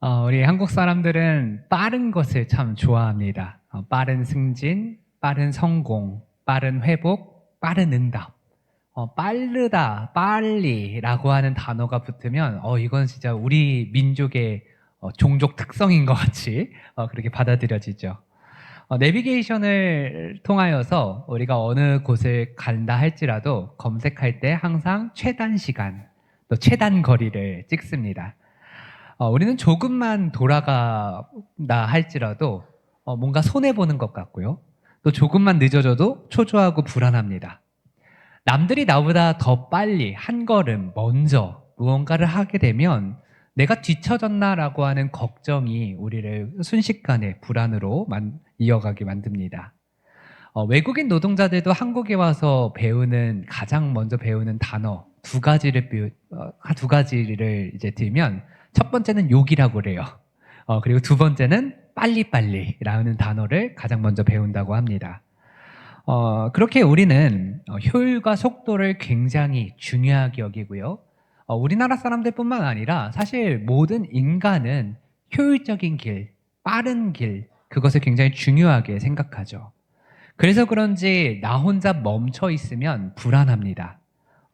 우리 한국 사람들은 빠른 것을 참 좋아합니다. 빠른 승진, 빠른 성공, 빠른 회복, 빠른 응답. 빠르다, 빨리라고 하는 단어가 붙으면 이건 진짜 우리 민족의 종족 특성인 것 같이 그렇게 받아들여지죠. 내비게이션을 통하여서 우리가 어느 곳을 간다 할지라도 검색할 때 항상 최단 시간, 또 최단 거리를 찍습니다. 우리는 조금만 돌아간다 할지라도 뭔가 손해보는 것 같고요. 또 조금만 늦어져도 초조하고 불안합니다. 남들이 나보다 더 빨리 한 걸음 먼저 무언가를 하게 되면 내가 뒤처졌나라고 하는 걱정이 우리를 순식간에 불안으로 이어가게 만듭니다. 외국인 노동자들도 한국에 와서 가장 먼저 배우는 단어 두 가지를 이제 들면 첫 번째는 욕이라고 그래요. 그리고 두 번째는 빨리빨리라는 단어를 가장 먼저 배운다고 합니다. 그렇게 우리는 효율과 속도를 굉장히 중요하게 여기고요. 우리나라 사람들뿐만 아니라 사실 모든 인간은 효율적인 길, 빠른 길, 그것을 굉장히 중요하게 생각하죠. 그래서 그런지 나 혼자 멈춰 있으면 불안합니다.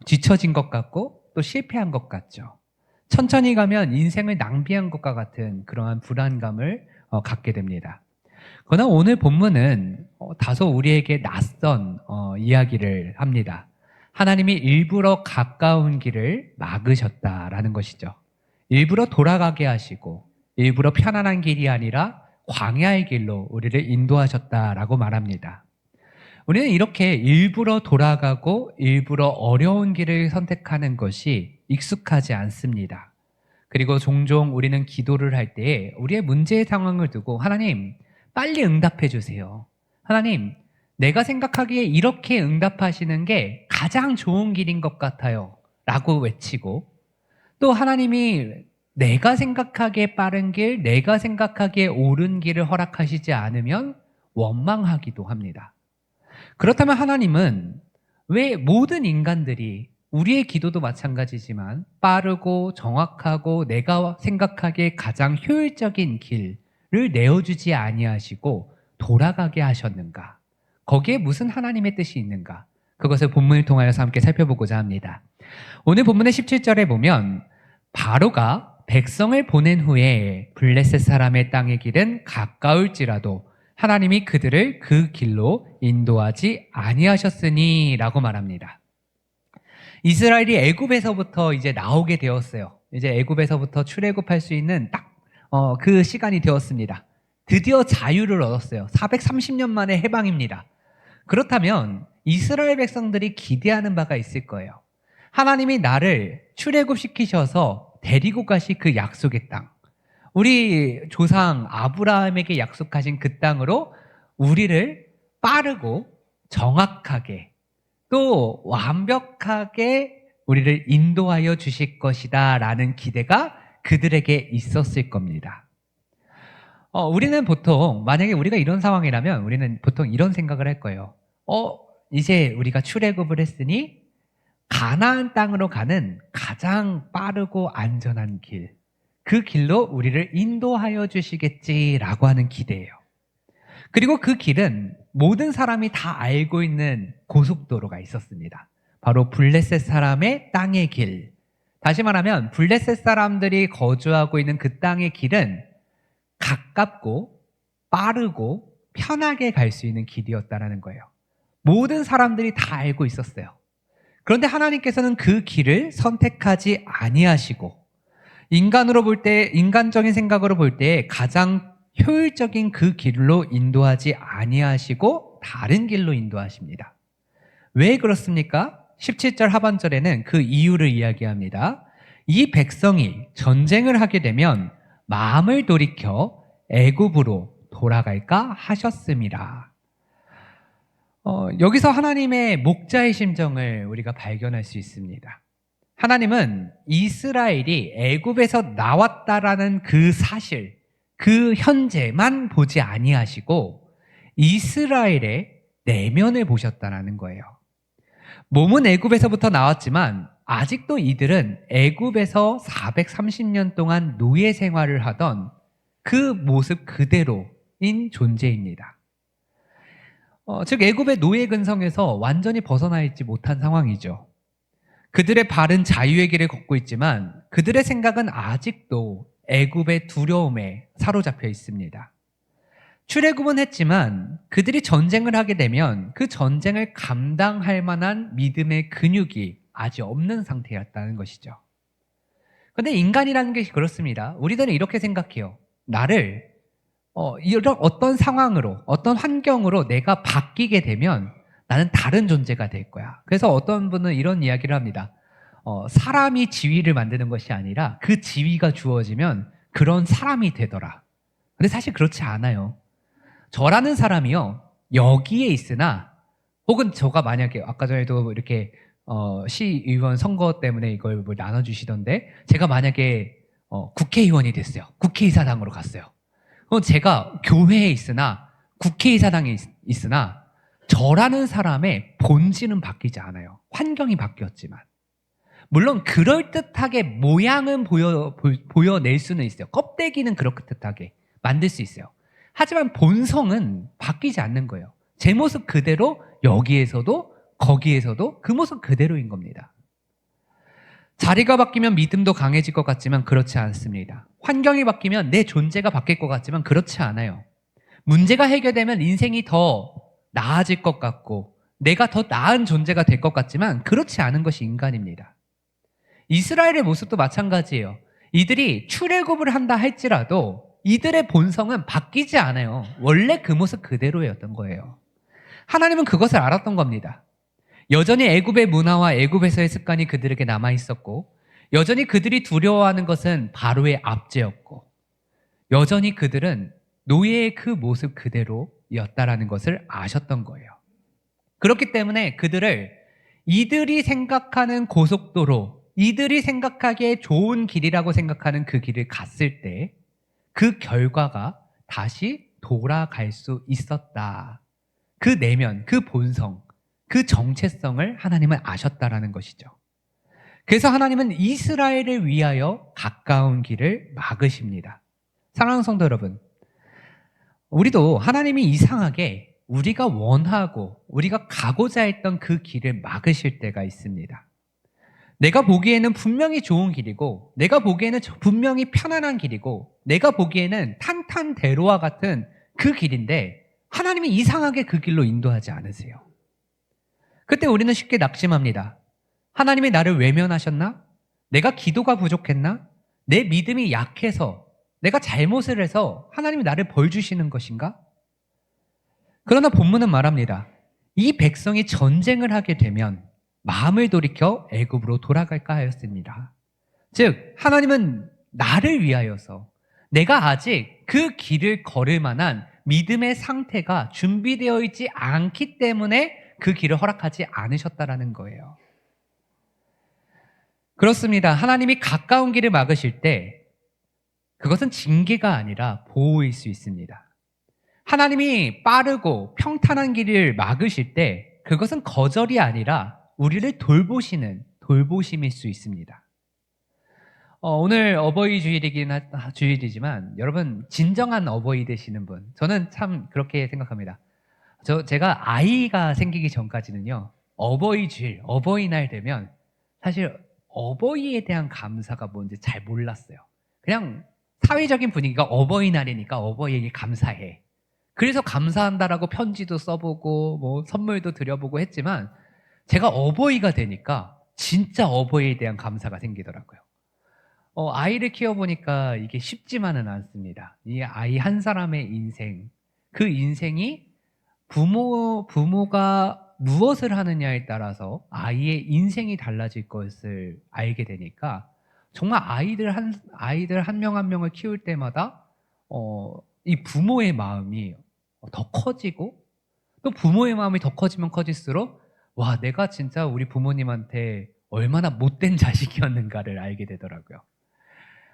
뒤처진 것 같고 또 실패한 것 같죠. 천천히 가면 인생을 낭비한 것과 같은 그러한 불안감을 갖게 됩니다. 그러나 오늘 본문은 다소 우리에게 낯선 이야기를 합니다. 하나님이 일부러 가까운 길을 막으셨다라는 것이죠. 일부러 돌아가게 하시고 일부러 편안한 길이 아니라 광야의 길로 우리를 인도하셨다라고 말합니다. 우리는 이렇게 일부러 돌아가고 일부러 어려운 길을 선택하는 것이 익숙하지 않습니다. 그리고 종종 우리는 기도를 할 때에 우리의 문제의 상황을 두고 하나님, 빨리 응답해 주세요. 하나님, 내가 생각하기에 이렇게 응답하시는 게 가장 좋은 길인 것 같아요. 라고 외치고 또 하나님이 내가 생각하기에 빠른 길, 내가 생각하기에 옳은 길을 허락하시지 않으면 원망하기도 합니다. 그렇다면 하나님은 왜 모든 인간들이 우리의 기도도 마찬가지지만 빠르고 정확하고 내가 생각하기에 가장 효율적인 길을 내어주지 아니하시고 돌아가게 하셨는가? 거기에 무슨 하나님의 뜻이 있는가? 그것을 본문을 통하여서 함께 살펴보고자 합니다. 오늘 본문의 17절에 보면 바로가 백성을 보낸 후에 블레셋 사람의 땅의 길은 가까울지라도 하나님이 그들을 그 길로 인도하지 아니하셨으니 라고 말합니다. 이스라엘이 애굽에서부터 이제 나오게 되었어요. 이제 애굽에서부터 출애굽할 수 있는 딱 그 시간이 되었습니다. 드디어 자유를 얻었어요. 430년 만에 해방입니다. 그렇다면 이스라엘 백성들이 기대하는 바가 있을 거예요. 하나님이 나를 출애굽시키셔서 데리고 가실 그 약속의 땅, 우리 조상 아브라함에게 약속하신 그 땅으로 우리를 빠르고 정확하게 또 완벽하게 우리를 인도하여 주실 것이다 라는 기대가 그들에게 있었을 겁니다. 우리는 보통 만약에 우리가 이런 상황이라면 우리는 보통 이런 생각을 할 거예요. 이제 우리가 출애굽을 했으니 가나안 땅으로 가는 가장 빠르고 안전한 길, 그 길로 우리를 인도하여 주시겠지라고 하는 기대예요. 그리고 그 길은 모든 사람이 다 알고 있는 고속도로가 있었습니다. 바로 블레셋 사람의 땅의 길. 다시 말하면 블레셋 사람들이 거주하고 있는 그 땅의 길은 가깝고 빠르고 편하게 갈 수 있는 길이었다는 거예요. 모든 사람들이 다 알고 있었어요. 그런데 하나님께서는 그 길을 선택하지 아니하시고 인간으로 볼 때, 인간적인 생각으로 볼 때 가장 효율적인 그 길로 인도하지 아니하시고 다른 길로 인도하십니다. 왜 그렇습니까? 17절 하반절에는 그 이유를 이야기합니다. 이 백성이 전쟁을 하게 되면 마음을 돌이켜 애굽으로 돌아갈까 하셨습니다. 여기서 하나님의 목자의 심정을 우리가 발견할 수 있습니다. 하나님은 이스라엘이 애굽에서 나왔다라는 그 사실, 그 현재만 보지 아니하시고 이스라엘의 내면을 보셨다라는 거예요. 몸은 애굽에서부터 나왔지만 아직도 이들은 애굽에서 430년 동안 노예 생활을 하던 그 모습 그대로인 존재입니다. 즉 애굽의 노예 근성에서 완전히 벗어나 있지 못한 상황이죠. 그들의 발은 자유의 길을 걷고 있지만 그들의 생각은 아직도 애굽의 두려움에 사로잡혀 있습니다. 출애굽은 했지만 그들이 전쟁을 하게 되면 그 전쟁을 감당할 만한 믿음의 근육이 아직 없는 상태였다는 것이죠. 그런데 인간이라는 것이 그렇습니다. 우리들은 이렇게 생각해요. 나를 이런 어떤 상황으로, 어떤 환경으로 내가 바뀌게 되면 나는 다른 존재가 될 거야. 그래서 어떤 분은 이런 이야기를 합니다. 사람이 지위를 만드는 것이 아니라 그 지위가 주어지면 그런 사람이 되더라. 근데 사실 그렇지 않아요. 저라는 사람이요, 여기에 있으나, 혹은 저가 만약에 아까 전에도 이렇게 시의원 선거 때문에 이걸 뭐 나눠주시던데, 제가 만약에 국회의원이 됐어요. 국회의사당으로 갔어요. 그럼 제가 교회에 있으나 국회의사당에 있으나 저라는 사람의 본질은 바뀌지 않아요. 환경이 바뀌었지만. 물론 그럴듯하게 모양은 보여낼 수는 있어요. 껍데기는 그럴듯하게 만들 수 있어요. 하지만 본성은 바뀌지 않는 거예요. 제 모습 그대로 여기에서도 거기에서도 그 모습 그대로인 겁니다. 자리가 바뀌면 믿음도 강해질 것 같지만 그렇지 않습니다. 환경이 바뀌면 내 존재가 바뀔 것 같지만 그렇지 않아요. 문제가 해결되면 인생이 더 나아질 것 같고 내가 더 나은 존재가 될 것 같지만 그렇지 않은 것이 인간입니다. 이스라엘의 모습도 마찬가지예요. 이들이 출애굽을 한다 할지라도 이들의 본성은 바뀌지 않아요. 원래 그 모습 그대로였던 거예요. 하나님은 그것을 알았던 겁니다. 여전히 애굽의 문화와 애굽에서의 습관이 그들에게 남아 있었고, 여전히 그들이 두려워하는 것은 바로의 압제였고, 여전히 그들은 노예의 그 모습 그대로였다라는 것을 아셨던 거예요. 그렇기 때문에 그들을 이들이 생각하는 고속도로, 이들이 생각하기에 좋은 길이라고 생각하는 그 길을 갔을 때 그 결과가 다시 돌아갈 수 있었다. 그 내면, 그 본성, 그 정체성을 하나님은 아셨다라는 것이죠. 그래서 하나님은 이스라엘을 위하여 가까운 길을 막으십니다. 사랑하는 성도 여러분, 우리도 하나님이 이상하게 우리가 원하고 우리가 가고자 했던 그 길을 막으실 때가 있습니다. 내가 보기에는 분명히 좋은 길이고 내가 보기에는 분명히 편안한 길이고 내가 보기에는 탄탄대로와 같은 그 길인데 하나님이 이상하게 그 길로 인도하지 않으세요. 그때 우리는 쉽게 낙심합니다. 하나님이 나를 외면하셨나? 내가 기도가 부족했나? 내 믿음이 약해서 내가 잘못을 해서 하나님이 나를 벌 주시는 것인가? 그러나 본문은 말합니다. 이 백성이 전쟁을 하게 되면 마음을 돌이켜 애굽으로 돌아갈까 하였습니다. 즉 하나님은 나를 위하여서 내가 아직 그 길을 걸을 만한 믿음의 상태가 준비되어 있지 않기 때문에 그 길을 허락하지 않으셨다라는 거예요. 그렇습니다. 하나님이 가까운 길을 막으실 때 그것은 징계가 아니라 보호일 수 있습니다. 하나님이 빠르고 평탄한 길을 막으실 때 그것은 거절이 아니라 우리를 돌보시는 돌보심일 수 있습니다. 오늘 어버이 주일이지만 여러분 진정한 어버이 되시는 분, 저는 참 그렇게 생각합니다. 제가 아이가 생기기 전까지는요, 어버이 주일, 어버이날 되면 사실 어버이에 대한 감사가 뭔지 잘 몰랐어요. 그냥 사회적인 분위기가 어버이날이니까 어버이에게 감사해. 그래서 감사한다라고 편지도 써보고 뭐 선물도 드려보고 했지만 제가 어버이가 되니까 진짜 어버이에 대한 감사가 생기더라고요. 아이를 키워보니까 이게 쉽지만은 않습니다. 이 아이 한 사람의 인생, 그 인생이 부모가 무엇을 하느냐에 따라서 아이의 인생이 달라질 것을 알게 되니까 정말 아이들 한 명 한 명을 키울 때마다 이 부모의 마음이 더 커지고 또 부모의 마음이 더 커지면 커질수록 와, 내가 진짜 우리 부모님한테 얼마나 못된 자식이었는가를 알게 되더라고요.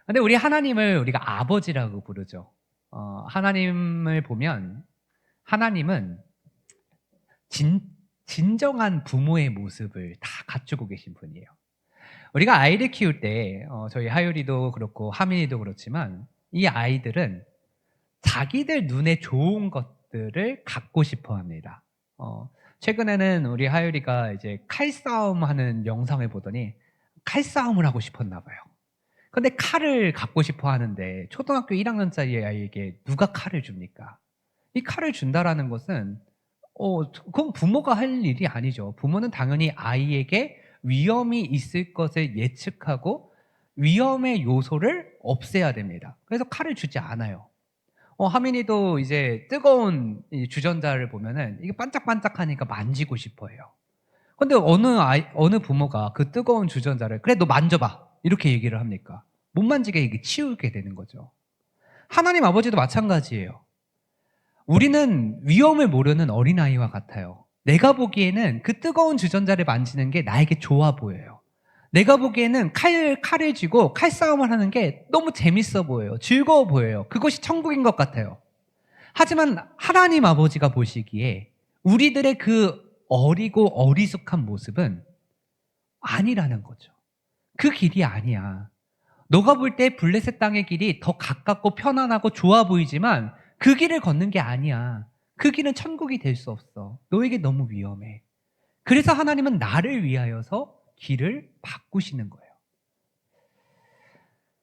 근데 우리 하나님을 우리가 아버지라고 부르죠. 하나님을 보면 하나님은 진정한 부모의 모습을 다 갖추고 계신 분이에요. 우리가 아이를 키울 때 저희 하율이도 그렇고 하민이도 그렇지만 이 아이들은 자기들 눈에 좋은 것들을 갖고 싶어 합니다. 최근에는 우리 하율이가 이제 칼싸움 하는 영상을 보더니 칼싸움을 하고 싶었나 봐요. 근데 칼을 갖고 싶어 하는데 초등학교 1학년짜리 아이에게 누가 칼을 줍니까? 이 칼을 준다라는 것은 그건 부모가 할 일이 아니죠. 부모는 당연히 아이에게 위험이 있을 것을 예측하고 위험의 요소를 없애야 됩니다. 그래서 칼을 주지 않아요. 하민이도 이제 뜨거운 이 주전자를 보면은 이게 반짝반짝하니까 만지고 싶어 해요. 근데 어느 부모가 그 뜨거운 주전자를 "그래, 너 만져봐." 이렇게 얘기를 합니까? 못 만지게 이게 치우게 되는 거죠. 하나님 아버지도 마찬가지예요. 우리는 위험을 모르는 어린아이와 같아요. 내가 보기에는 그 뜨거운 주전자를 만지는 게 나에게 좋아 보여요. 내가 보기에는 칼을 쥐고 칼싸움을 하는 게 너무 재밌어 보여요. 즐거워 보여요. 그것이 천국인 것 같아요. 하지만 하나님 아버지가 보시기에 우리들의 그 어리고 어리숙한 모습은 아니라는 거죠. 그 길이 아니야. 너가 볼 때 블레셋 땅의 길이 더 가깝고 편안하고 좋아 보이지만 그 길을 걷는 게 아니야. 그 길은 천국이 될 수 없어. 너에게 너무 위험해. 그래서 하나님은 나를 위하여서 길을 바꾸시는 거예요.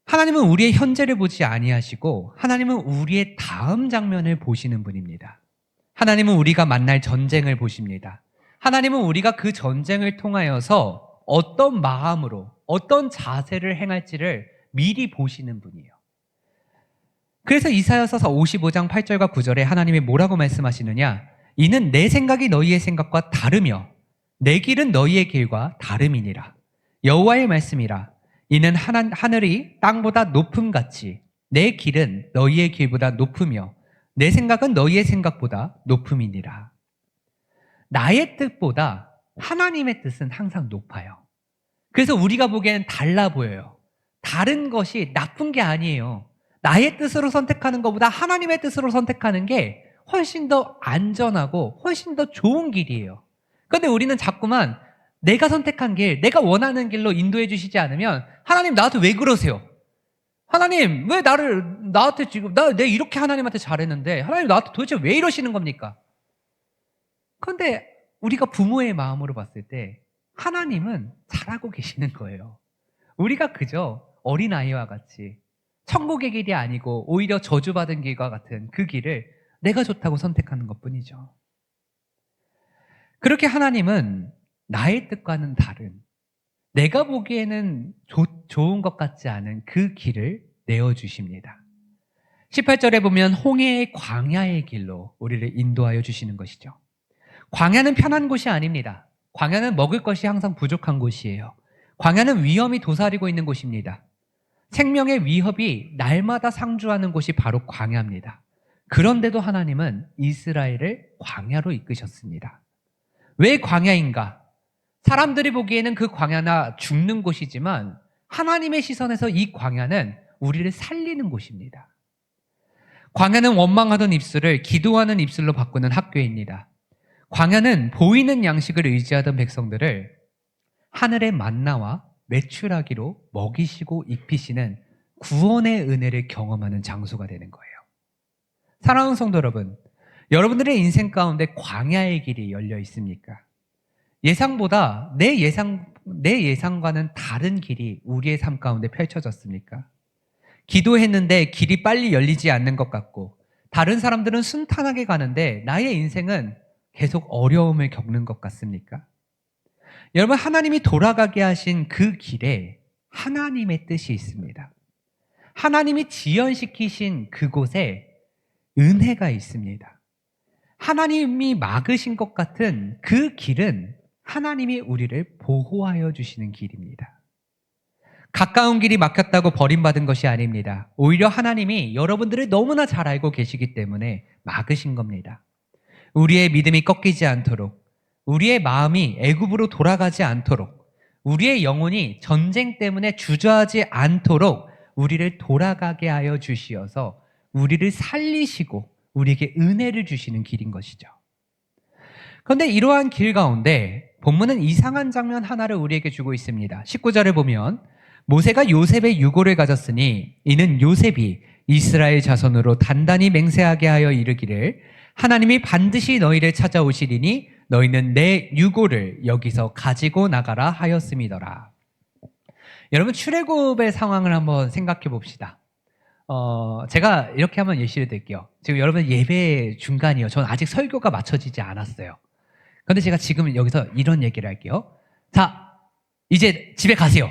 하나님은 우리의 현재를 보지 아니하시고 하나님은 우리의 다음 장면을 보시는 분입니다. 하나님은 우리가 만날 전쟁을 보십니다. 하나님은 우리가 그 전쟁을 통하여서 어떤 마음으로 어떤 자세를 행할지를 미리 보시는 분이에요. 그래서 이사야서서 55장 8절과 9절에 하나님이 뭐라고 말씀하시느냐? 이는 내 생각이 너희의 생각과 다르며 내 길은 너희의 길과 다름이니라. 여호와의 말씀이라. 이는 하늘이 땅보다 높음같이 내 길은 너희의 길보다 높으며 내 생각은 너희의 생각보다 높음이니라. 나의 뜻보다 하나님의 뜻은 항상 높아요. 그래서 우리가 보기에는 달라 보여요. 다른 것이 나쁜 게 아니에요. 나의 뜻으로 선택하는 것보다 하나님의 뜻으로 선택하는 게 훨씬 더 안전하고 훨씬 더 좋은 길이에요. 그런데 우리는 자꾸만 내가 선택한 길, 내가 원하는 길로 인도해 주시지 않으면 하나님 나한테 왜 그러세요? 하나님 왜 나한테 지금 내가 이렇게 하나님한테 잘했는데 하나님 나한테 도대체 왜 이러시는 겁니까? 그런데 우리가 부모의 마음으로 봤을 때 하나님은 잘하고 계시는 거예요. 우리가 그저 어린아이와 같이 천국의 길이 아니고 오히려 저주받은 길과 같은 그 길을 내가 좋다고 선택하는 것뿐이죠. 그렇게 하나님은 나의 뜻과는 다른, 내가 보기에는 좋은 것 같지 않은 그 길을 내어주십니다. 18절에 보면 홍해의 광야의 길로 우리를 인도하여 주시는 것이죠. 광야는 편한 곳이 아닙니다. 광야는 먹을 것이 항상 부족한 곳이에요. 광야는 위험이 도사리고 있는 곳입니다. 생명의 위협이 날마다 상주하는 곳이 바로 광야입니다. 그런데도 하나님은 이스라엘을 광야로 이끄셨습니다. 왜 광야인가? 사람들이 보기에는 그 광야나 죽는 곳이지만 하나님의 시선에서 이 광야는 우리를 살리는 곳입니다. 광야는 원망하던 입술을 기도하는 입술로 바꾸는 학교입니다. 광야는 보이는 양식을 의지하던 백성들을 하늘의 만나와 메추라기로 먹이시고 입히시는 구원의 은혜를 경험하는 장소가 되는 거예요. 사랑하는 성도 여러분, 여러분들의 인생 가운데 광야의 길이 열려 있습니까? 예상보다 내 예상과는 다른 길이 우리의 삶 가운데 펼쳐졌습니까? 기도했는데 길이 빨리 열리지 않는 것 같고 다른 사람들은 순탄하게 가는데 나의 인생은 계속 어려움을 겪는 것 같습니까? 여러분, 하나님이 돌아가게 하신 그 길에 하나님의 뜻이 있습니다. 하나님이 지연시키신 그곳에 은혜가 있습니다. 하나님이 막으신 것 같은 그 길은 하나님이 우리를 보호하여 주시는 길입니다. 가까운 길이 막혔다고 버림받은 것이 아닙니다. 오히려 하나님이 여러분들을 너무나 잘 알고 계시기 때문에 막으신 겁니다. 우리의 믿음이 꺾이지 않도록, 우리의 마음이 애굽으로 돌아가지 않도록, 우리의 영혼이 전쟁 때문에 주저하지 않도록 우리를 돌아가게 하여 주시어서 우리를 살리시고 우리에게 은혜를 주시는 길인 것이죠. 그런데 이러한 길 가운데 본문은 이상한 장면 하나를 우리에게 주고 있습니다. 19절을 보면 모세가 요셉의 유고를 가졌으니 이는 요셉이 이스라엘 자손으로 단단히 맹세하게 하여 이르기를 하나님이 반드시 너희를 찾아오시리니 너희는 내 유고를 여기서 가지고 나가라 하였음이더라. 여러분, 출애굽의 상황을 한번 생각해 봅시다. 제가 이렇게 한번 예시를 드릴게요. 지금 여러분 예배 중간이에요. 저는 아직 설교가 맞춰지지 않았어요. 그런데 제가 지금 여기서 이런 얘기를 할게요. 자, 이제 집에 가세요.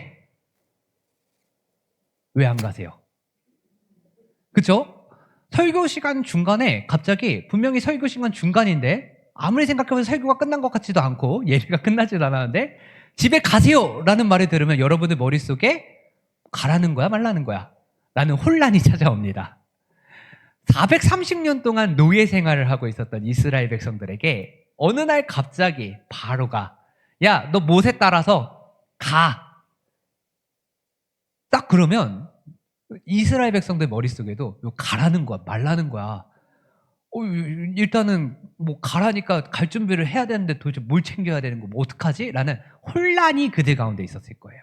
왜 안 가세요? 그쵸? 설교 시간 중간에 갑자기 분명히 설교 시간 중간인데 아무리 생각해보면 설교가 끝난 것 같지도 않고 예배가 끝나지도 않았는데 집에 가세요! 라는 말을 들으면 여러분들 머릿속에 가라는 거야 말라는 거야? 라는 혼란이 찾아옵니다. 430년 동안 노예 생활을 하고 있었던 이스라엘 백성들에게 어느 날 갑자기 바로가 야, 너 모세 따라서 가! 딱 그러면 이스라엘 백성들 머릿속에도 가라는 거야 말라는 거야. 일단은 뭐 가라니까 갈 준비를 해야 되는데 도대체 뭘 챙겨야 되는 거, 뭐 어떡하지? 라는 혼란이 그들 가운데 있었을 거예요.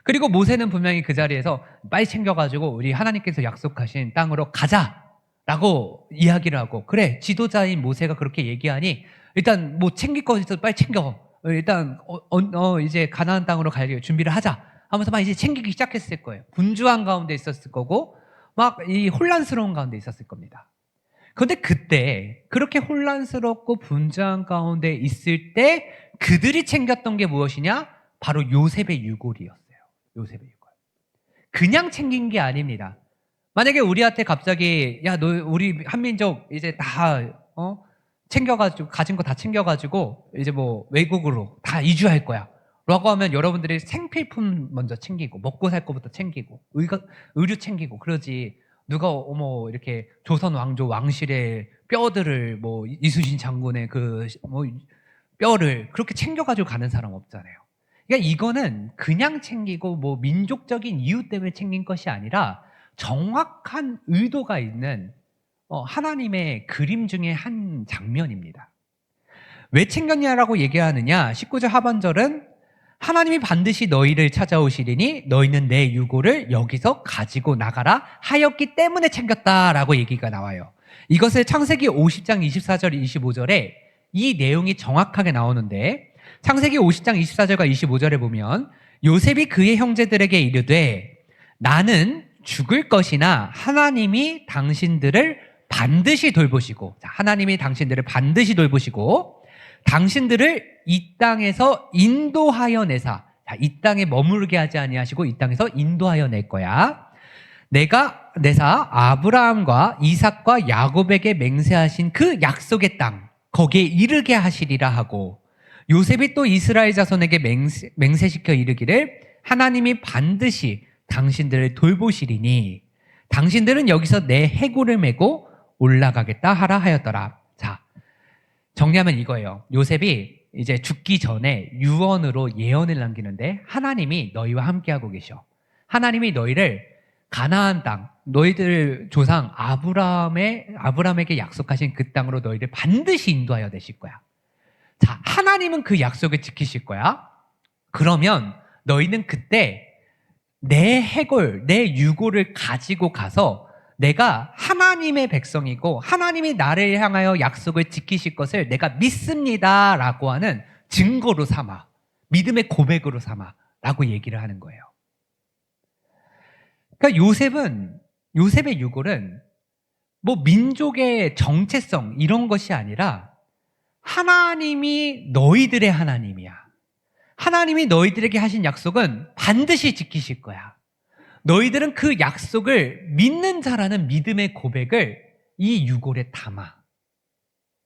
그리고 모세는 분명히 그 자리에서 빨리 챙겨가지고 우리 하나님께서 약속하신 땅으로 가자라고 이야기를 하고, 그래, 지도자인 모세가 그렇게 얘기하니 일단 뭐 챙길 거 있어 빨리 챙겨. 일단 이제 가나안 땅으로 갈 준비를 하자 하면서 막 이제 챙기기 시작했을 거예요. 분주한 가운데 있었을 거고 막 이 혼란스러운 가운데 있었을 겁니다. 그런데 그때 그렇게 혼란스럽고 분주한 가운데 있을 때 그들이 챙겼던 게 무엇이냐? 바로 요셉의 유골이었어요. 요셉의 유골. 그냥 챙긴 게 아닙니다. 만약에 우리한테 갑자기 야, 너 우리 한민족 이제 다 챙겨가지고 가진 거 다 챙겨가지고 이제 뭐 외국으로 다 이주할 거야 라고 하면 여러분들이 생필품 먼저 챙기고 먹고 살 거부터 챙기고 의류 챙기고 그러지, 누가 이렇게 조선 왕조 왕실의 뼈들을 뭐 이순신 장군의 그 뭐 뼈를 그렇게 챙겨가지고 가는 사람 없잖아요. 그러니까 이거는 그냥 챙기고 뭐 민족적인 이유 때문에 챙긴 것이 아니라 정확한 의도가 있는 하나님의 그림 중에 한 장면입니다. 왜 챙겼냐라고 얘기하느냐? 19절 하반절은 하나님이 반드시 너희를 찾아오시리니 너희는 내 유고를 여기서 가지고 나가라 하였기 때문에 챙겼다라고 얘기가 나와요. 이것을 창세기 50장 24절 25절에 이 내용이 정확하게 나오는데, 창세기 50장 24절과 25절에 보면 요셉이 그의 형제들에게 이르되 나는 죽을 것이나 하나님이 당신들을 반드시 돌보시고, 하나님이 당신들을 반드시 돌보시고 당신들을 이 땅에서 인도하여 내사, 이 땅에 머무르게 하지 아니하시고 이 땅에서 인도하여 낼 거야. 내가 내사 아브라함과 이삭과 야곱에게 맹세하신 그 약속의 땅 거기에 이르게 하시리라 하고, 요셉이 또 이스라엘 자손에게 맹세시켜 이르기를 하나님이 반드시 당신들을 돌보시리니 당신들은 여기서 내 해골을 메고 올라가겠다 하라 하였더라. 자, 정리하면 이거예요. 요셉이 이제 죽기 전에 유언으로 예언을 남기는데 하나님이 너희와 함께하고 계셔. 하나님이 너희를 가나안 땅, 너희들 조상 아브라함에게 약속하신 그 땅으로 너희를 반드시 인도하여 내실 거야. 자, 하나님은 그 약속을 지키실 거야. 그러면 너희는 그때 내 해골, 내 유골을 가지고 가서 내가 하나님의 백성이고 하나님이 나를 향하여 약속을 지키실 것을 내가 믿습니다 라고 하는 증거로 삼아, 믿음의 고백으로 삼아 라고 얘기를 하는 거예요. 그러니까 요셉의 유골은 뭐 민족의 정체성 이런 것이 아니라 하나님이 너희들의 하나님이야. 하나님이 너희들에게 하신 약속은 반드시 지키실 거야. 너희들은 그 약속을 믿는 자라는 믿음의 고백을 이 유골에 담아.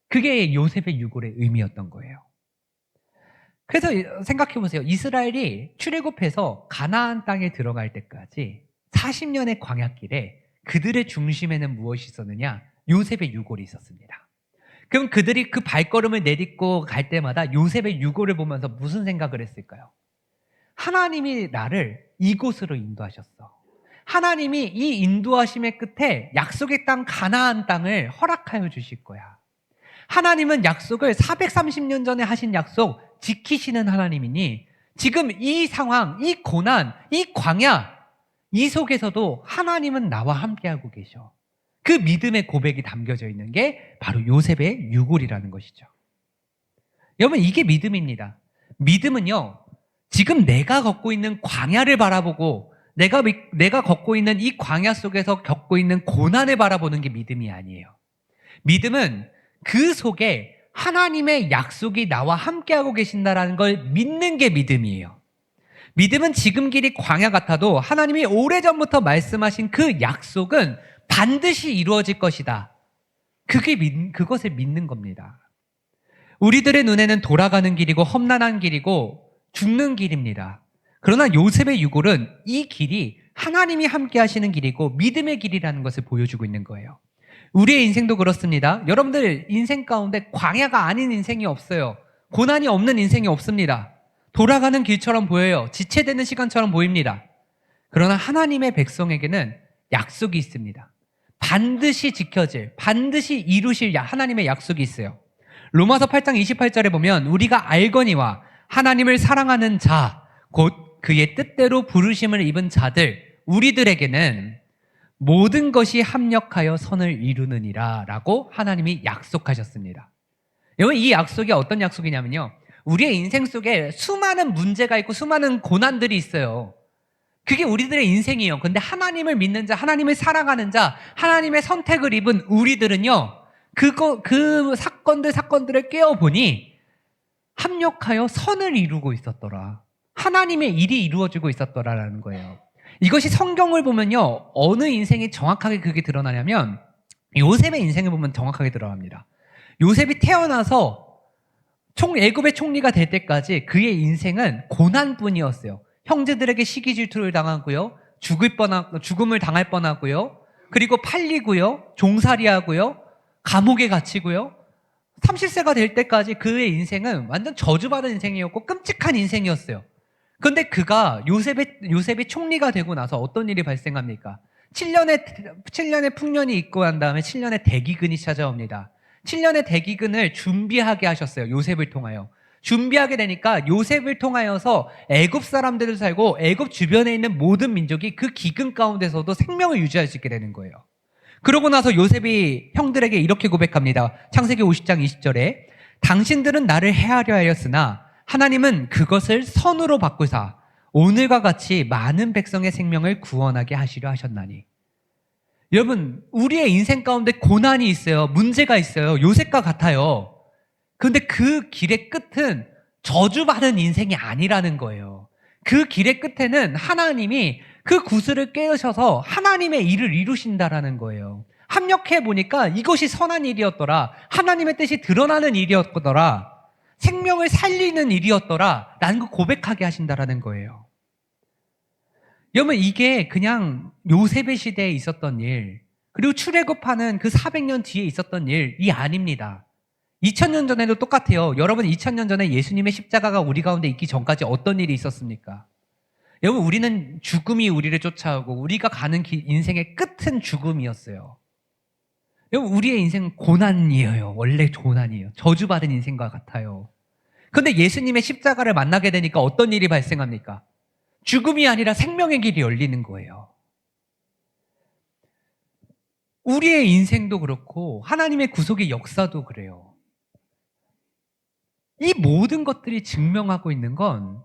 그게 요셉의 유골의 의미였던 거예요. 그래서 생각해 보세요. 이스라엘이 출애굽해서 가나안 땅에 들어갈 때까지 40년의 광야길에 그들의 중심에는 무엇이 있었느냐? 요셉의 유골이 있었습니다. 그럼 그들이 그 발걸음을 내딛고 갈 때마다 요셉의 유골을 보면서 무슨 생각을 했을까요? 하나님이 나를 이곳으로 인도하셨어. 하나님이 이 인도하심의 끝에 약속의 땅 가나안 땅을 허락하여 주실 거야. 하나님은 약속을 430년 전에 하신 약속 지키시는 하나님이니 지금 이 상황, 이 고난, 이 광야, 이 속에서도 하나님은 나와 함께하고 계셔. 그 믿음의 고백이 담겨져 있는 게 바로 요셉의 유골이라는 것이죠. 여러분, 이게 믿음입니다. 믿음은요, 지금 내가 겪고 있는 광야를 바라보고 내가 겪고 있는 이 광야 속에서 겪고 있는 고난을 바라보는 게 믿음이 아니에요. 믿음은 그 속에 하나님의 약속이 나와 함께하고 계신다라는 걸 믿는 게 믿음이에요. 믿음은 지금 길이 광야 같아도 하나님이 오래전부터 말씀하신 그 약속은 반드시 이루어질 것이다. 그것을 믿는 겁니다. 우리들의 눈에는 돌아가는 길이고 험난한 길이고 죽는 길입니다. 그러나 요셉의 유골은 이 길이 하나님이 함께 하시는 길이고 믿음의 길이라는 것을 보여주고 있는 거예요. 우리의 인생도 그렇습니다. 여러분들 인생 가운데 광야가 아닌 인생이 없어요. 고난이 없는 인생이 없습니다. 돌아가는 길처럼 보여요. 지체되는 시간처럼 보입니다. 그러나 하나님의 백성에게는 약속이 있습니다. 반드시 지켜질, 반드시 이루실 하나님의 약속이 있어요. 로마서 8장 28절에 보면 우리가 알거니와 하나님을 사랑하는 자, 곧 그의 뜻대로 부르심을 입은 자들, 우리들에게는 모든 것이 합력하여 선을 이루느니라 라고 하나님이 약속하셨습니다. 여러분, 이 약속이 어떤 약속이냐면요, 우리의 인생 속에 수많은 문제가 있고 수많은 고난들이 있어요. 그게 우리들의 인생이에요. 근데 하나님을 믿는 자, 하나님을 사랑하는 자, 하나님의 선택을 입은 우리들은요, 그 사건들을 깨어보니 합력하여 선을 이루고 있었더라. 하나님의 일이 이루어지고 있었더라라는 거예요. 이것이 성경을 보면요, 어느 인생이 정확하게 그게 드러나냐면 요셉의 인생을 보면 정확하게 드러납니다. 요셉이 태어나서 애굽의 총리가 될 때까지 그의 인생은 고난뿐이었어요. 형제들에게 시기 질투를 당하고요, 죽음을 당할 뻔하고요, 그리고 팔리고요, 종살이하고요, 감옥에 갇히고요. 30세가 될 때까지 그의 인생은 완전 저주받은 인생이었고 끔찍한 인생이었어요. 그런데 그가 요셉이 총리가 되고 나서 어떤 일이 발생합니까? 7년의 풍년이 있고 난 다음에 7년의 대기근이 찾아옵니다. 7년의 대기근을 준비하게 하셨어요. 요셉을 통하여. 준비하게 되니까 요셉을 통하여서 애굽 사람들을 살고 애굽 주변에 있는 모든 민족이 그 기근 가운데서도 생명을 유지할 수 있게 되는 거예요. 그러고 나서 요셉이 형들에게 이렇게 고백합니다. 창세기 50장 20절에 당신들은 나를 해하려 하였으나 하나님은 그것을 선으로 바꾸사 오늘과 같이 많은 백성의 생명을 구원하게 하시려 하셨나니. 여러분, 우리의 인생 가운데 고난이 있어요. 문제가 있어요. 요셉과 같아요. 그런데 그 길의 끝은 저주받은 인생이 아니라는 거예요. 그 길의 끝에는 하나님이 그 구슬을 깨우셔서 하나님의 일을 이루신다라는 거예요. 합력해 보니까 이것이 선한 일이었더라. 하나님의 뜻이 드러나는 일이었더라. 생명을 살리는 일이었더라. 라는 거 고백하게 하신다라는 거예요. 여러분, 이게 그냥 요셉의 시대에 있었던 일, 그리고 출애굽하는 그 400년 뒤에 있었던 일이 아닙니다. 2000년 전에도 똑같아요. 여러분, 2000년 전에 예수님의 십자가가 우리 가운데 있기 전까지 어떤 일이 있었습니까? 여러분, 우리는 죽음이 우리를 쫓아오고 우리가 가는 인생의 끝은 죽음이었어요. 여러분, 우리의 인생은 고난이에요. 원래 고난이에요. 저주받은 인생과 같아요. 그런데 예수님의 십자가를 만나게 되니까 어떤 일이 발생합니까? 죽음이 아니라 생명의 길이 열리는 거예요. 우리의 인생도 그렇고 하나님의 구속의 역사도 그래요. 이 모든 것들이 증명하고 있는 건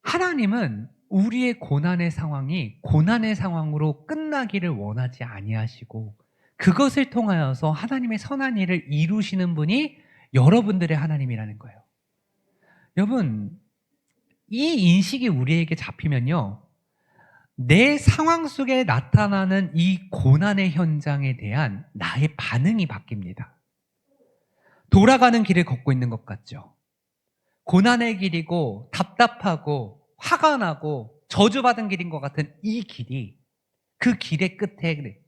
하나님은 우리의 고난의 상황이 고난의 상황으로 끝나기를 원하지 아니하시고 그것을 통하여서 하나님의 선한 일을 이루시는 분이 여러분들의 하나님이라는 거예요. 여러분, 이 인식이 우리에게 잡히면요, 내 상황 속에 나타나는 이 고난의 현장에 대한 나의 반응이 바뀝니다. 돌아가는 길을 걷고 있는 것 같죠? 고난의 길이고 답답하고 화가 나고 저주받은 길인 것 같은 이 길이 그 길의 끝에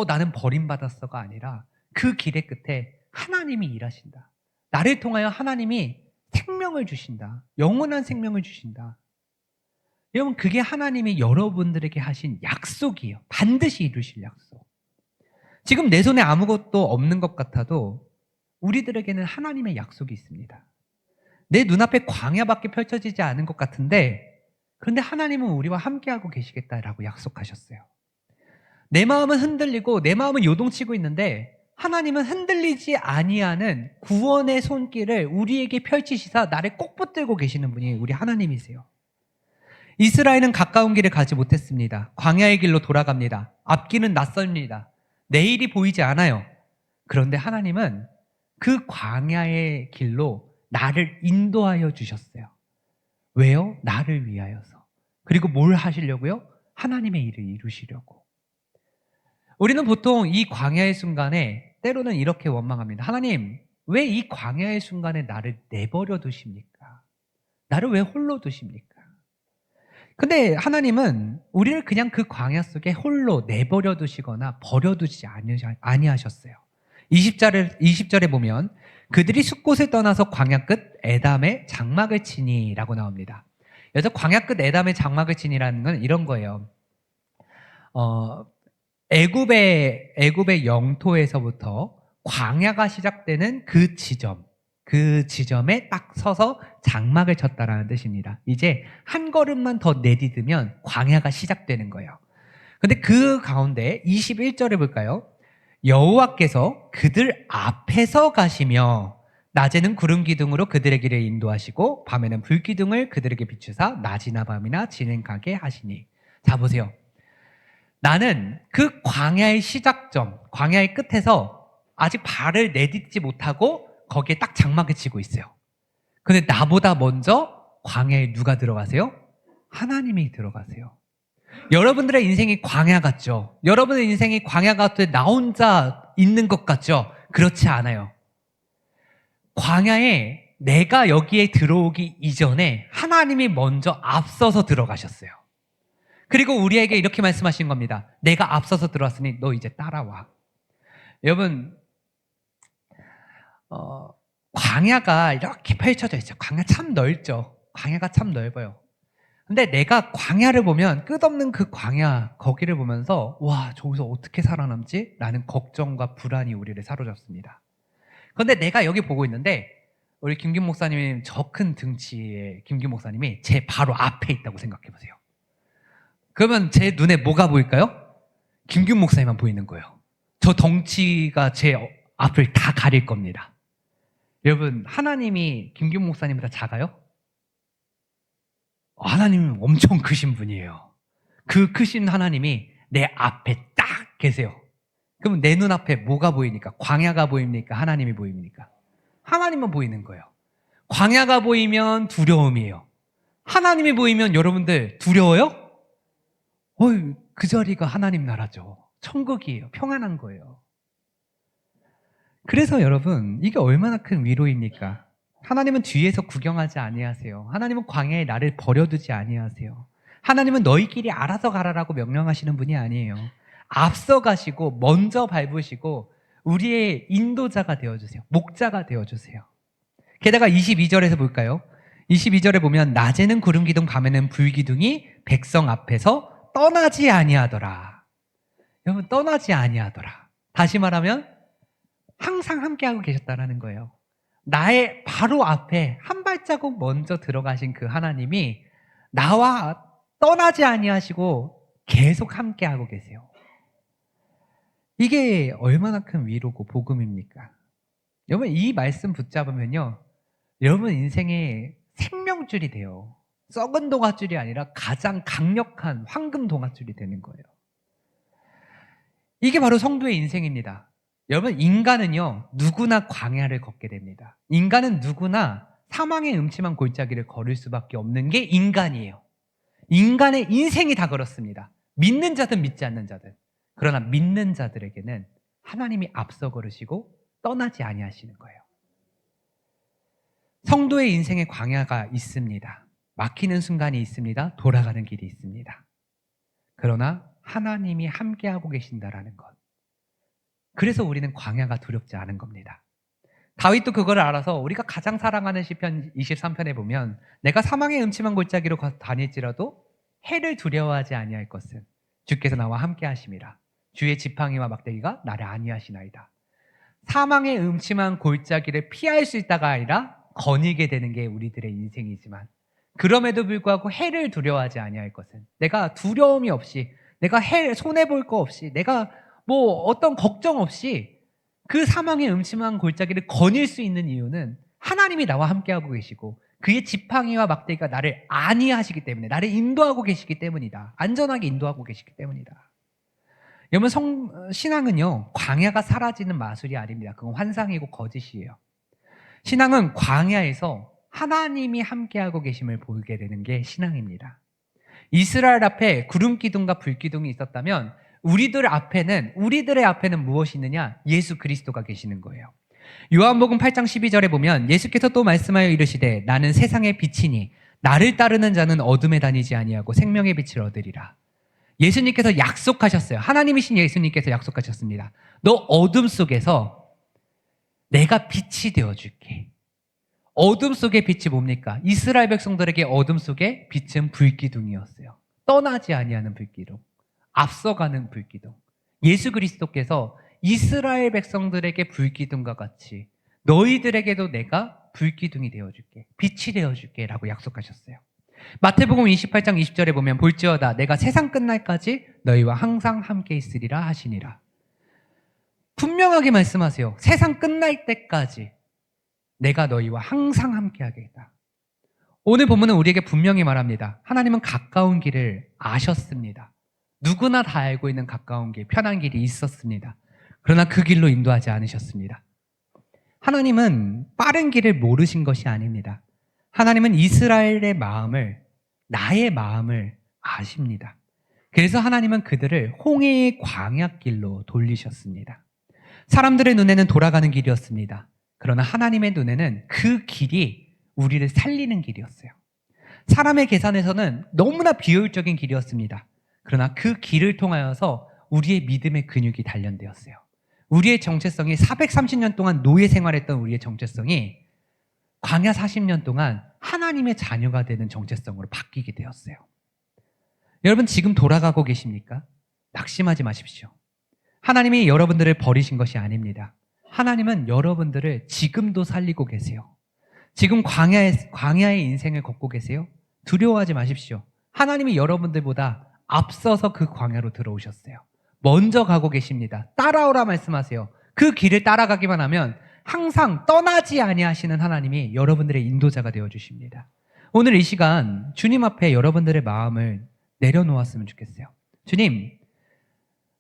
나는 버림받았어가 아니라 그 길의 끝에 하나님이 일하신다. 나를 통하여 하나님이 생명을 주신다. 영원한 생명을 주신다. 여러분, 그게 하나님이 여러분들에게 하신 약속이에요. 반드시 이루실 약속. 지금 내 손에 아무것도 없는 것 같아도 우리들에게는 하나님의 약속이 있습니다. 내 눈앞에 광야밖에 펼쳐지지 않은 것 같은데, 그런데 하나님은 우리와 함께하고 계시겠다라고 약속하셨어요. 내 마음은 흔들리고 내 마음은 요동치고 있는데 하나님은 흔들리지 아니하는 구원의 손길을 우리에게 펼치시사 나를 꼭 붙들고 계시는 분이 우리 하나님이세요. 이스라엘은 가까운 길을 가지 못했습니다. 광야의 길로 돌아갑니다. 앞길은 낯섭니다. 내일이 보이지 않아요. 그런데 하나님은 그 광야의 길로 나를 인도하여 주셨어요. 왜요? 나를 위하여서. 그리고 뭘 하시려고요? 하나님의 일을 이루시려고. 우리는 보통 이 광야의 순간에 때로는 이렇게 원망합니다. 하나님, 왜 이 광야의 순간에 나를 내버려 두십니까? 나를 왜 홀로 두십니까? 근데 하나님은 우리를 그냥 그 광야 속에 홀로 내버려 두시거나 버려두지 아니하셨어요. 20절에 보면 그들이 숲곳을 떠나서 광야 끝 에담의 장막을 치니 라고 나옵니다. 여기서 광야 끝 에담의 장막을 치니라는 건 이런 거예요. 애굽의 영토에서부터 광야가 시작되는 그 지점에 딱 서서 장막을 쳤다라는 뜻입니다. 이제 한 걸음만 더 내디디면 광야가 시작되는 거예요. 근데 그 가운데 21절에 볼까요? 여호와께서 그들 앞에서 가시며 낮에는 구름 기둥으로 그들의 길을 인도하시고 밤에는 불 기둥을 그들에게 비추사 낮이나 밤이나 진행하게 하시니. 자, 보세요. 나는 그 광야의 시작점, 광야의 끝에서 아직 발을 내딛지 못하고 거기에 딱 장막을 치고 있어요. 근데 나보다 먼저 광야에 누가 들어가세요? 하나님이 들어가세요. 여러분들의 인생이 광야 같죠? 여러분의 인생이 광야 같을 때 나 혼자 있는 것 같죠? 그렇지 않아요. 광야에 내가 여기에 들어오기 이전에 하나님이 먼저 앞서서 들어가셨어요. 그리고 우리에게 이렇게 말씀하신 겁니다. 내가 앞서서 들어왔으니 너 이제 따라와. 여러분, 광야가 이렇게 펼쳐져 있죠. 광야 참 넓죠. 광야가 참 넓어요. 근데 내가 광야를 보면 끝없는 그 광야 거기를 보면서 와, 저기서 어떻게 살아남지? 라는 걱정과 불안이 우리를 사로잡습니다. 그런데 내가 여기 보고 있는데 우리 김김 목사님이 저 큰 등치의 김김 목사님이 제 바로 앞에 있다고 생각해 보세요. 그러면 제 눈에 뭐가 보일까요? 김균 목사님만 보이는 거예요. 저 덩치가 제 앞을 다 가릴 겁니다. 여러분, 하나님이 김균 목사님보다 작아요? 하나님은 엄청 크신 분이에요. 그 크신 하나님이 내 앞에 딱 계세요. 그러면 내 눈앞에 뭐가 보이니까? 광야가 보입니까? 하나님이 보입니까? 하나님만 보이는 거예요. 광야가 보이면 두려움이에요. 하나님이 보이면 여러분들 두려워요? 그 자리가 하나님 나라죠. 천국이에요. 평안한 거예요. 그래서 여러분, 이게 얼마나 큰 위로입니까? 하나님은 뒤에서 구경하지 아니하세요. 하나님은 광야에 나를 버려두지 아니하세요. 하나님은 너희끼리 알아서 가라라고 명령하시는 분이 아니에요. 앞서 가시고 먼저 밟으시고 우리의 인도자가 되어주세요. 목자가 되어주세요. 게다가 22절에서 볼까요? 22절에 보면 낮에는 구름 기둥 밤에는 불 기둥이 백성 앞에서 떠나지 아니하더라. 여러분, 떠나지 아니하더라. 다시 말하면 항상 함께하고 계셨다는 거예요. 나의 바로 앞에 한 발자국 먼저 들어가신 그 하나님이 나와 떠나지 아니하시고 계속 함께하고 계세요. 이게 얼마나 큰 위로고 복음입니까? 여러분, 이 말씀 붙잡으면요, 여러분 인생의 생명줄이 돼요. 썩은 동아줄이 아니라 가장 강력한 황금 동아줄이 되는 거예요. 이게 바로 성도의 인생입니다. 여러분, 인간은요, 누구나 광야를 걷게 됩니다. 인간은 누구나 사망의 음침한 골짜기를 걸을 수밖에 없는 게 인간이에요. 인간의 인생이 다 그렇습니다. 믿는 자든 믿지 않는 자든. 그러나 믿는 자들에게는 하나님이 앞서 걸으시고 떠나지 아니하시는 거예요. 성도의 인생에 광야가 있습니다. 막히는 순간이 있습니다. 돌아가는 길이 있습니다. 그러나 하나님이 함께하고 계신다라는 것. 그래서 우리는 광야가 두렵지 않은 겁니다. 다윗도 그걸 알아서 우리가 가장 사랑하는 시편 23편에 보면 내가 사망의 음침한 골짜기로 다닐지라도 해를 두려워하지 아니할 것은 주께서 나와 함께 하심이라. 주의 지팡이와 막대기가 나를 안위하시나이다. 사망의 음침한 골짜기를 피할 수 있다가 아니라 거닐게 되는 게 우리들의 인생이지만 그럼에도 불구하고 해를 두려워하지 아니할 것은 내가 두려움이 없이 내가 손해볼 거 없이 내가 뭐 어떤 걱정 없이 그 사망의 음침한 골짜기를 거닐 수 있는 이유는 하나님이 나와 함께하고 계시고 그의 지팡이와 막대기가 나를 안위하시기 때문에 나를 인도하고 계시기 때문이다. 안전하게 인도하고 계시기 때문이다. 여러분 신앙은요 광야가 사라지는 마술이 아닙니다. 그건 환상이고 거짓이에요. 신앙은 광야에서 하나님이 함께하고 계심을 보게 되는 게 신앙입니다. 이스라엘 앞에 구름 기둥과 불 기둥이 있었다면 우리들의 앞에는 무엇이 있느냐? 예수 그리스도가 계시는 거예요. 요한복음 8장 12절에 보면 예수께서 또 말씀하여 이르시되 나는 세상의 빛이니 나를 따르는 자는 어둠에 다니지 아니하고 생명의 빛을 얻으리라. 예수님께서 약속하셨어요. 하나님이신 예수님께서 약속하셨습니다. 너 어둠 속에서 내가 빛이 되어줄게. 어둠 속의 빛이 뭡니까? 이스라엘 백성들에게 어둠 속의 빛은 불기둥이었어요. 떠나지 아니하는 불기둥. 앞서가는 불기둥. 예수 그리스도께서 이스라엘 백성들에게 불기둥과 같이 너희들에게도 내가 불기둥이 되어줄게. 빛이 되어줄게 라고 약속하셨어요. 마태복음 28장 20절에 보면 볼지어다 내가 세상 끝날까지 너희와 항상 함께 있으리라 하시니라. 분명하게 말씀하세요. 세상 끝날 때까지 내가 너희와 항상 함께 하겠다. 오늘 본문은 우리에게 분명히 말합니다. 하나님은 가까운 길을 아셨습니다. 누구나 다 알고 있는 가까운 길, 편한 길이 있었습니다. 그러나 그 길로 인도하지 않으셨습니다. 하나님은 빠른 길을 모르신 것이 아닙니다. 하나님은 이스라엘의 마음을, 나의 마음을 아십니다. 그래서 하나님은 그들을 홍해의 광야길로 돌리셨습니다. 사람들의 눈에는 돌아가는 길이었습니다. 그러나 하나님의 눈에는 그 길이 우리를 살리는 길이었어요. 사람의 계산에서는 너무나 비효율적인 길이었습니다. 그러나 그 길을 통하여서 우리의 믿음의 근육이 단련되었어요. 우리의 정체성이 430년 동안 노예 생활했던 우리의 정체성이 광야 40년 동안 하나님의 자녀가 되는 정체성으로 바뀌게 되었어요. 여러분 지금 돌아가고 계십니까? 낙심하지 마십시오. 하나님이 여러분들을 버리신 것이 아닙니다. 하나님은 여러분들을 지금도 살리고 계세요. 지금 광야의 인생을 걷고 계세요? 두려워하지 마십시오. 하나님이 여러분들보다 앞서서 그 광야로 들어오셨어요. 먼저 가고 계십니다. 따라오라 말씀하세요. 그 길을 따라가기만 하면 항상 떠나지 아니하시는 하나님이 여러분들의 인도자가 되어주십니다. 오늘 이 시간 주님 앞에 여러분들의 마음을 내려놓았으면 좋겠어요. 주님,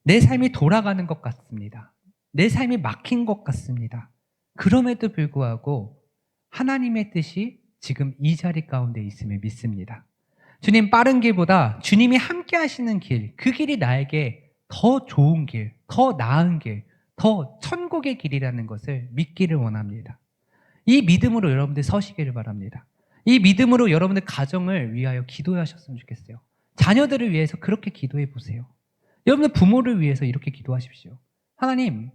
내 삶이 돌아가는 것 같습니다. 내 삶이 막힌 것 같습니다. 그럼에도 불구하고 하나님의 뜻이 지금 이 자리 가운데 있음을 믿습니다. 주님, 빠른 길보다 주님이 함께 하시는 길, 그 길이 나에게 더 좋은 길, 더 나은 길, 더 천국의 길이라는 것을 믿기를 원합니다. 이 믿음으로 여러분들 서시기를 바랍니다. 이 믿음으로 여러분들 가정을 위하여 기도하셨으면 좋겠어요. 자녀들을 위해서 그렇게 기도해 보세요. 여러분들 부모를 위해서 이렇게 기도하십시오. 하나님,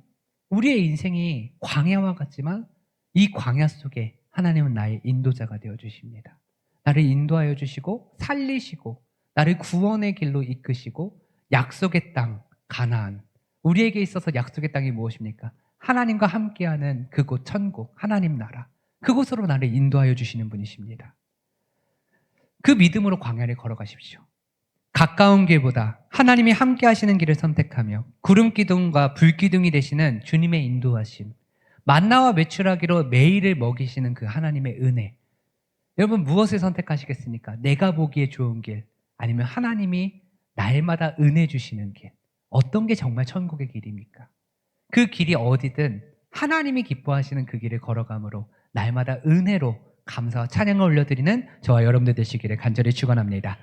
우리의 인생이 광야와 같지만 이 광야 속에 하나님은 나의 인도자가 되어주십니다. 나를 인도하여 주시고 살리시고 나를 구원의 길로 이끄시고 약속의 땅 가나안, 우리에게 있어서 약속의 땅이 무엇입니까? 하나님과 함께하는 그곳 천국, 하나님 나라, 그곳으로 나를 인도하여 주시는 분이십니다. 그 믿음으로 광야를 걸어가십시오. 가까운 길보다 하나님이 함께 하시는 길을 선택하며 구름 기둥과 불 기둥이 되시는 주님의 인도하심, 만나와 메추라기로 매일을 먹이시는 그 하나님의 은혜. 여러분 무엇을 선택하시겠습니까? 내가 보기에 좋은 길, 아니면 하나님이 날마다 은혜 주시는 길. 어떤 게 정말 천국의 길입니까? 그 길이 어디든 하나님이 기뻐하시는 그 길을 걸어감으로 날마다 은혜로 감사와 찬양을 올려드리는 저와 여러분들 되시기를 간절히 축원합니다.